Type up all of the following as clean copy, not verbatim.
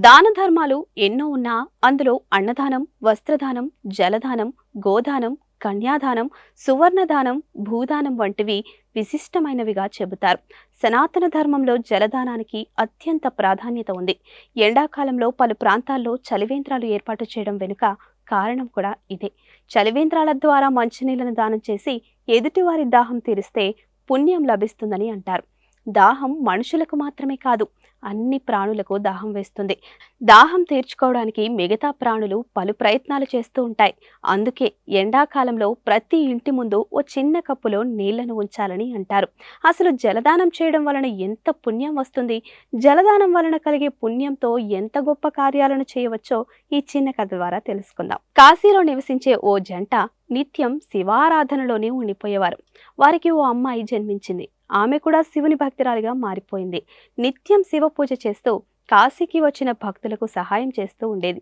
దాన ధర్మాలు ఎన్నో ఉన్నా అందులో అన్నదానం, వస్త్రదానం, జలదానం, గోదానం, కన్యాదానం, సువర్ణదానం, భూదానం వంటివి విశిష్టమైనవిగా చెబుతారు. సనాతన ధర్మంలో జలదానానికి అత్యంత ప్రాధాన్యత ఉంది. ఎండాకాలంలో పలు ప్రాంతాల్లో చలివేంద్రాలు ఏర్పాటు చేయడం వెనుక కారణం కూడా ఇదే. చలివేంద్రాల ద్వారా మంచినీళ్లను దానం చేసి ఎదుటివారి దాహం తీరిస్తే పుణ్యం లభిస్తుందని అంటారు. దాహం మనుషులకు మాత్రమే కాదు, అన్ని ప్రాణులకు దాహం వేస్తుంది. దాహం తీర్చుకోవడానికి మిగతా ప్రాణులు పలు ప్రయత్నాలు చేస్తూ ఉంటాయి. అందుకే ఎండాకాలంలో ప్రతి ఇంటి ముందు ఓ చిన్న కప్పులో నీళ్లను ఉంచాలని అంటారు. అసలు జలదానం చేయడం వలన ఎంత పుణ్యం వస్తుంది, జలదానం వలన కలిగే పుణ్యంతో ఎంత గొప్ప కార్యాలను చేయవచ్చో ఈ చిన్న కథ ద్వారా తెలుసుకుందాం. కాశీలో నివసించే ఓ జంట నిత్యం శివారాధనలోనే ఉండిపోయేవారు. వారికి ఓ అమ్మాయి జన్మించింది. ఆమె కూడా శివుని భక్తురాలిగా మారిపోయింది. నిత్యం శివ పూజ చేస్తూ కాశీకి వచ్చిన భక్తులకు సహాయం చేస్తూ ఉండేది.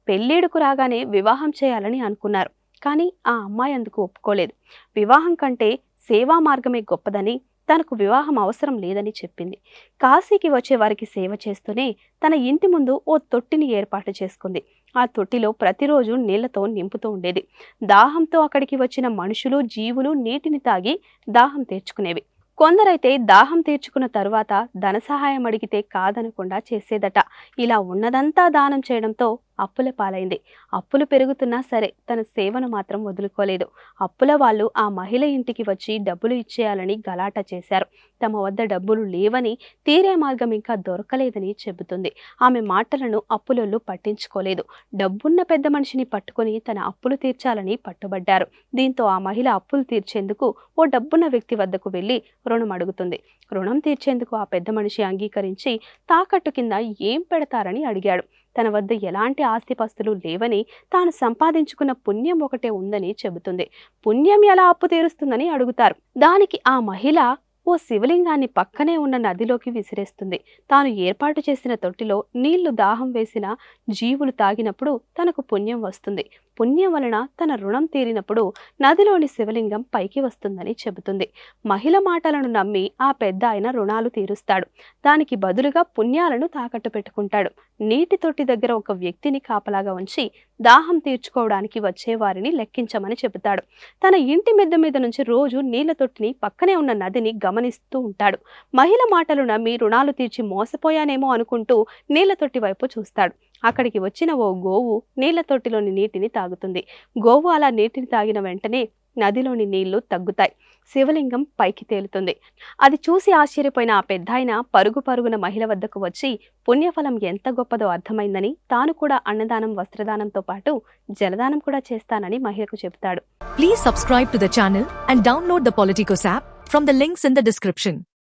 పెళ్ళిడుకు రాగానే వివాహం చేయాలని అనుకున్నారు. కానీ ఆ అమ్మాయి అందుకు ఒప్పుకోలేదు. వివాహం కంటే సేవా మార్గమే గొప్పదని, తనకు వివాహం అవసరం లేదని చెప్పింది. కాశీకి వచ్చే వారికి సేవ చేస్తూనే తన ఇంటి ముందు ఓ తొట్టిని ఏర్పాటు చేసుకుంది. ఆ తొట్టిలో ప్రతిరోజు నీళ్లతో నింపుతూ ఉండేది. దాహంతో అక్కడికి వచ్చిన మనుషులు, జీవులు నీటిని తాగి దాహం తీర్చుకునేవి. కొందరైతే దాహం తీర్చుకున్న తరువాత ధన సహాయం అడిగితే కాదనకుండా చేసేదట. ఇలా ఉన్నదంతా దానం చేయడంతో అప్పుల పాలైంది. అప్పులు పెరుగుతున్నా సరే తన సేవను మాత్రం వదులుకోలేదు. అప్పుల వాళ్ళు ఆ మహిళ ఇంటికి వచ్చి డబ్బులు ఇచ్చేయాలని గలాట చేశారు. తమ వద్ద డబ్బులు లేవని, తీరే మార్గం ఇంకా దొరకలేదని చెబుతుంది. ఆమె మాటలను అప్పులోళ్ళు పట్టించుకోలేదు. డబ్బున్న పెద్ద మనిషిని పట్టుకొని తన అప్పులు తీర్చాలని పట్టుబడ్డారు. దీంతో ఆ మహిళ అప్పులు తీర్చేందుకు ఓ డబ్బున్న వ్యక్తి వద్దకు వెళ్లి రుణం అడుగుతుంది. రుణం తీర్చేందుకు ఆ పెద్ద మనిషి అంగీకరించి తాకట్టు కింద ఏం పెడతారని అడిగాడు. తన వద్ద ఎలాంటి ఆస్తిపస్తులు లేవని, తాను సంపాదించుకున్న పుణ్యం ఒకటే ఉందని చెబుతుంది. పుణ్యం ఎలా అప్పు తీరుస్తుందని అడుగుతారు. దానికి ఆ మహిళ ఓ శివలింగాన్ని పక్కనే ఉన్న నదిలోకి విసిరేస్తుంది. తాను ఏర్పాటు చేసిన తొట్టిలో నీళ్లు దాహం వేసిన జీవులు తాగినప్పుడు తనకు పుణ్యం వస్తుంది. పుణ్యం వలన తన రుణం తీరినప్పుడు నదిలోని శివలింగం పైకి వస్తుందని చెబుతుంది. మహిళ మాటలను నమ్మి ఆ పెద్ద ఆయన రుణాలు తీరుస్తాడు. దానికి బదులుగా పుణ్యాలను తాకట్టు పెట్టుకుంటాడు. నీటి తొట్టి దగ్గర ఒక వ్యక్తిని కాపలాగా ఉంచి దాహం తీర్చుకోవడానికి వచ్చే వారిని లెక్కించమని చెబుతాడు. తన ఇంటి మిద్దె మీద నుంచి రోజు నీళ్ల తొట్టిని పక్కనే ఉన్న నదిని గమనిస్తూ ఉంటాడు. మహిళ మాటలు నమ్మి రుణాలు తీర్చి మోసపోయానేమో అనుకుంటూ నీళ్ల తొట్టి వైపు చూస్తాడు. అక్కడికి వచ్చిన ఓ గోవు నీళ్ల తొట్టిలోని నీటిని తాగుతుంది. గోవు అలా నీటిని తాగిన వెంటనే నదిలోని నీళ్లు తగ్గుతాయి. శివలింగం పైకి తేలుతుంది. అది చూసి ఆశ్చర్యపోయిన ఆ పెద్దాయన పరుగు పరుగున మహిళ వద్దకు వచ్చి పుణ్యఫలం ఎంత గొప్పదో అర్థమైందని, తాను కూడా అన్నదానం, వస్త్రదానంతో పాటు జలదానం కూడా చేస్తానని మహిళకు చెబుతాడు. Please subscribe to the channel and download the Politicos app from the links in the description.